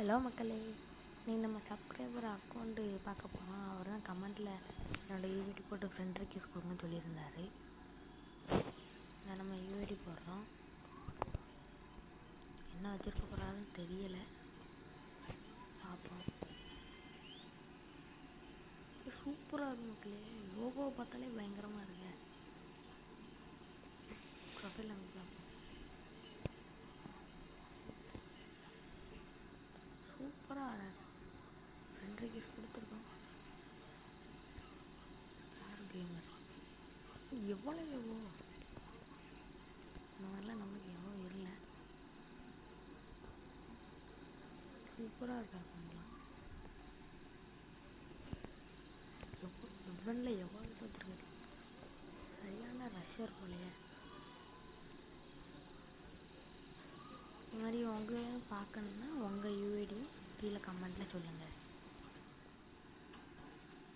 Hello மக்களே, நீ நம்ம சப்ஸ்கிரைபர் அக்கௌண்ட்டு பார்க்க போகிறோம். அவர் தான் கமெண்ட்டில் என்னோடய யூஐடி போட்டு ஃப்ரெண்ட் ரெக்வெஸ்ட் கொடுங்கன்னு சொல்லியிருந்தார். நான் நம்ம யூஐடி போடுறோம். என்ன வச்சுருக்க போகிறாருன்னு தெரியலை, பார்ப்போம். சூப்பராக இருக்கும் மக்களே. லோகோவை பார்த்தாலே பயங்கரமாக இருக்கு. ப்ரொஃபைல் நம்ம பார்ப்போம். சூப்பராக ஃப்ரெண்ட் ரெக்வெஸ்ட் கொடுத்துருக்கோம். ஸ்டார் கேமர் எவ்வளோ இந்த மாதிரிலாம் நம்மளுக்கு எவ்வளோ இல்லை. சூப்பராக இருக்கா அக்கௌண்ட்லாம். எவ்வளோ தோற்றுருக்குது. சரியான ரஷ்யர் போலையே. இது மாதிரி உங்களையும் பார்க்கணுன்னா உங்கள் யூஐடியும் கீழே கமெண்ட்டில் சொல்லுங்கள்.